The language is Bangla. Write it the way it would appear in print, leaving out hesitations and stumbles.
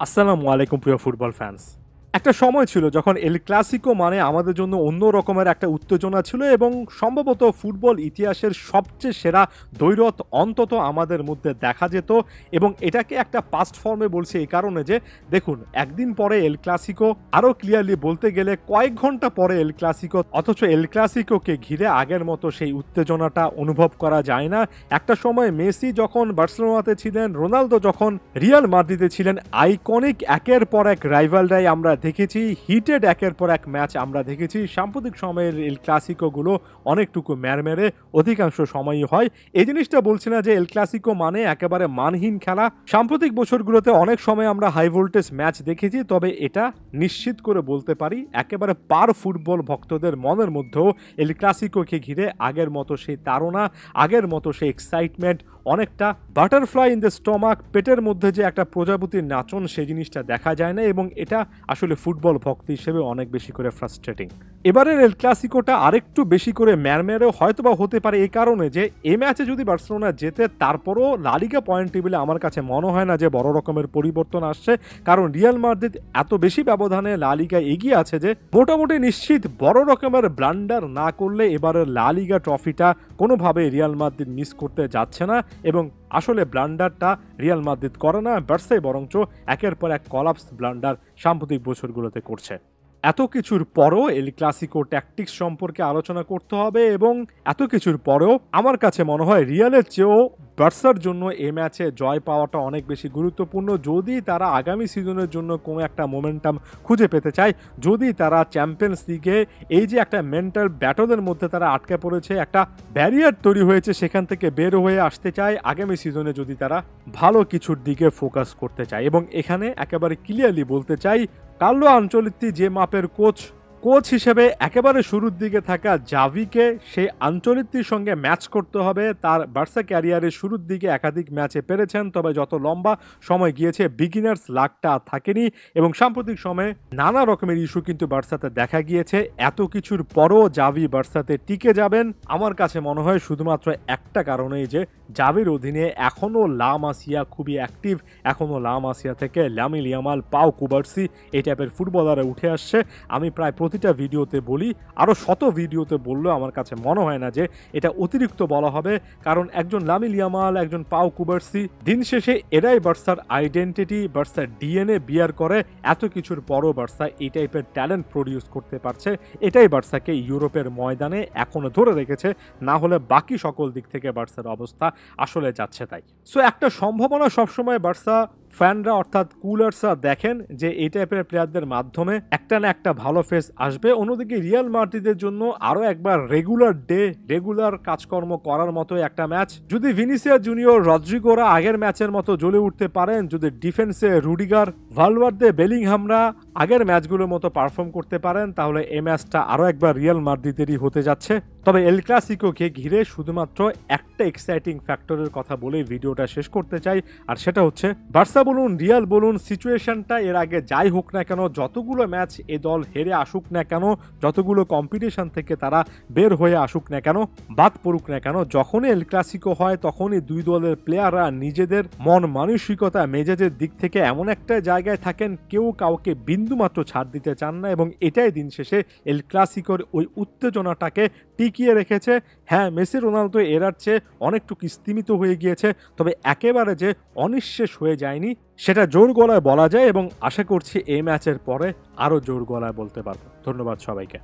আসসালামু আলাইকুম প্রিয় ফুটবল ফ্যান্স। একটা সময় ছিল যখন এল ক্লাসিকো মানে আমাদের জন্য অন্য রকমের একটা উত্তেজনা ছিল এবং সম্ভবত ফুটবল ইতিহাসের সবচেয়ে সেরা দ্বৈরথ অন্তত আমাদের মধ্যে দেখা যেত। এবং এটাকে একটা পাস্ট ফর্মে বলছি এই কারণে যে দেখুন, একদিন পরে এল ক্লাসিকো, আরও ক্লিয়ারলি বলতে গেলে কয়েক ঘন্টা পরে এল ক্লাসিকো, অথচ এল ক্লাসিকোকে ঘিরে আগের মতো সেই উত্তেজনাটা অনুভব করা যায় না। একটা সময় মেসি যখন বার্সেলোনাতে ছিলেন, রোনালদো যখন রিয়াল মাদ্রিদে ছিলেন, আইকনিক একের পর এক রাইভালরাই আমরা দেখেছি, হিটেড একের পর এক ম্যাচ আমরা দেখেছি। সাম্প্রতিক সময়ের এল ক্লাসিকোগুলো অনেকটুকু ম্যারমেরে অধিকাংশ সময়ই হয়। এই জিনিসটা বলছি না যে এল ক্লাসিকো মানে একেবারে মানহীন খেলা। সাম্প্রতিক বছরগুলোতে অনেক সময় আমরা হাই ভোল্টেজ ম্যাচ দেখেছি, তবে এটা নিশ্চিত করে বলতে পারি একেবারে পার ফুটবল ভক্তদের মনের মধ্যেও এল ক্লাসিকোকে ঘিরে আগের মতো সেই তাড়না, আগের মতো সেই এক্সাইটমেন্ট, অনেকটা বাটারফ্লাই ইন দ্য স্টমাক, পেটের মধ্যে যে একটা প্রজাপতির নাচন, সেই জিনিসটা দেখা যায় না। এবং এটা আসলে ফুটবল ভক্ত হিসেবে অনেক বেশি করে ফ্রাস্ট্রেটিং। এবারের এল ক্লাসিকোটা আরেকটু বেশি করে ম্যারমেরেও হয়তোবা হতে পারে এই কারণে যে এই ম্যাচে যদি বার্সেলোনা জেতে, তারপরও লা লিগা পয়েন্ট টেবিলে আমার কাছে মনে হয় না যে বড় রকমের পরিবর্তন আসছে, কারণ রিয়াল মাদ্রিদ এত বেশি ব্যবধানে লা লিগায় এগিয়ে আছে যে মোটামুটি নিশ্চিত বড় রকমের ব্লান্ডার না করলে এবারের লা লিগা ট্রফিটা কোনোভাবে রিয়াল মাদ্রিদ মিস করতে যাচ্ছে না। এবং আসলে ব্লান্ডারটা রিয়াল মাদ্রিদ করে না, বার্সাই বরঞ্চ একের পর এক কলাপস ব্লান্ডার সাম্প্রতিক বছরগুলোতে করছে। এত কিছুর পরও এল ক্লাসিকো ট্যাকটিক্স সম্পর্কে আলোচনা করতে হবে, এবং এত কিছুর পরেও আমার কাছে মনে হয় রিয়ালের চেয়েও বার্সার জন্য এই ম্যাচে জয় পাওয়াটা অনেক বেশি গুরুত্বপূর্ণ। যদি তারা আগামী সিজনের জন্য কোনো একটা মোমেন্টাম খুঁজে পেতে চায়, যদি তারা চ্যাম্পিয়ন্স লিগে এই যে একটা মেন্টাল ব্যাটলের মধ্যে তারা আটকে পড়েছে, একটা ব্যারিয়ার তৈরি হয়েছে, সেখান থেকে বের হয়ে আসতে চায়, আগামী সিজনে যদি তারা ভালো কিছুর দিকে ফোকাস করতে চায়। এবং এখানে একেবারে ক্লিয়ারলি বলতে চাই, কার্লো আনচেলত্তি যে মাপের কোচ হিসেবে একেবারে শুরুর দিকে থাকা জাভিকে সেই আনচেলত্তির সঙ্গে ম্যাচ করতে হবে। তার বার্সা ক্যারিয়ারের শুরুর দিকে একাধিক ম্যাচে পেরেছেন, তবে যত লম্বা সময় গিয়েছে বিগিনার্স লাকটা থাকেনি। এবং সাম্প্রতিক সময়ে নানা রকমের ইস্যু কিন্তু বার্সাতে দেখা গিয়েছে। এত কিছুর পরও জাভি বার্সাতে টিকে যাবেন আমার কাছে মনে হয় শুধুমাত্র একটা কারণেই, যে জাভির অধীনে এখনও লা মাসিয়া খুবই অ্যাক্টিভ, এখনও লা মাসিয়া থেকে লামিন ইয়ামাল, পাও কুবার্সি এই টাইপের ফুটবলাররা উঠে আসছে। আমি প্রায় প্রতিটা ভিডিওতে বলি, আরও শত ভিডিওতে বললেও আমার কাছে মনে হয় না যে এটা অতিরিক্ত বলা হবে, কারণ একজন লামিন ইয়ামাল, একজন পাও কুবার্সি, দিন শেষে এরাই বার্সার আইডেন্টিটি, বার্সার ডিএনএ বিয়ার করে। এত কিছুর পরও বার্সা এই টাইপের ট্যালেন্ট প্রডিউস করতে পারছে, এটাই বার্সাকে ইউরোপের ময়দানে এখনো ধরে রেখেছে। না হলে বাকি সকল দিক থেকে বার্সার অবস্থা আসলে যাচ্ছে তাই। সো একটা সম্ভাবনা সবসময় বার্সা ফ্যানরা অর্থাৎ কুলার্সরা দেখেন যে এই টাইপের প্লেয়ারদের মাধ্যমে একটা না একটা ভালো ফেস আসবে। অন্যদিকে রিয়াল মাদ্রিদের জন্য আরও একবার রেগুলার কাজকর্ম করার মতো একটা ম্যাচ। যদি ভিনিসিয়াস জুনিয়র, রদ্রিগোরা আগের ম্যাচের মতো জ্বলে উঠতে পারেন, যদি ডিফেন্সে রুডিগার, ভালভার্দে, বেলিংহামরা আগের ম্যাচগুলোর মতো পারফর্ম করতে পারেন, তাহলে এই ম্যাচটা আরও একবার রিয়াল মাদ্রিদেরই হতে যাচ্ছে। তবে এল ক্লাসিকোকে ঘিরে শুধুমাত্র একটা এক্সাইটিং ফ্যাক্টরের কথা বলেই ভিডিওটা শেষ করতে চাই, আর সেটা হচ্ছে বার্সা বলুন, রিয়াল বলুন, সিচুয়েশনটা এর আগে যাই হোক না কেন, যতগুলো ম্যাচ এ দল হেরে আসুক না কেন, যতগুলো কম্পিটিশন থেকে তারা বের হয়ে আসুক না কেন, বাদ পড়ুক না কেন, যখনই এল ক্লাসিকো হয় তখনই দুই দলের প্লেয়াররা নিজেদের মন মানসিকতা, মেজাজের দিক থেকে এমন একটা জায়গায় থাকেন, কেউ কাউকে বিন্দুমাত্র ছাড় দিতে চান না। এবং এটাই দিন শেষে এল ক্লাসিকোর ওই উত্তেজনাটাকে টিকিয়ে রেখেছে। হ্যাঁ, মেসি রোনালদো এরার চেয়ে অনেকটুকু স্তিমিত হয়ে গিয়েছে, তবে একেবারে যে অনিঃশেষ হয়ে যায়নি সেটা জোর গলায় বলা যায়, এবং আশা করছি এই ম্যাচের পরে আরও জোর গলায় বলতে পারবো। ধন্যবাদ সবাইকে।